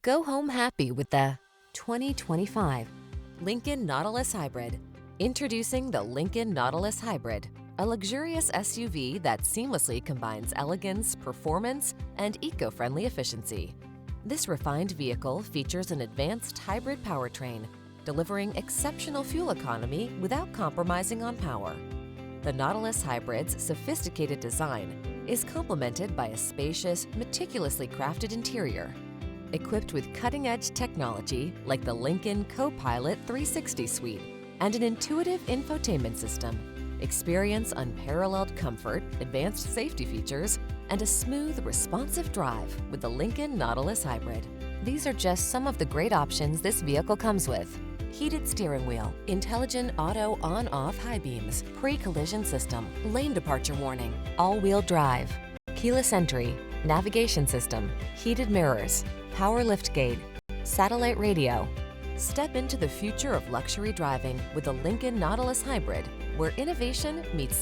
Go home happy with the 2025 Lincoln Nautilus Hybrid. Introducing the Lincoln Nautilus Hybrid, a luxurious SUV that seamlessly combines elegance, performance, and eco-friendly efficiency. This refined vehicle features an advanced hybrid powertrain, delivering exceptional fuel economy without compromising on power. The Nautilus Hybrid's sophisticated design is complemented by a spacious, meticulously crafted interior. Equipped with cutting-edge technology like the Lincoln Co-Pilot 360 suite and an intuitive infotainment system, experience unparalleled comfort, advanced safety features, and a smooth, responsive drive with the Lincoln Nautilus Hybrid. These are just some of the great options this vehicle comes with: heated steering wheel, intelligent auto on-off high beams, pre-collision system, lane departure warning, all-wheel drive, keyless entry, navigation system, heated mirrors, power liftgate, satellite radio. Step into the future of luxury driving with the Lincoln Nautilus Hybrid, where innovation meets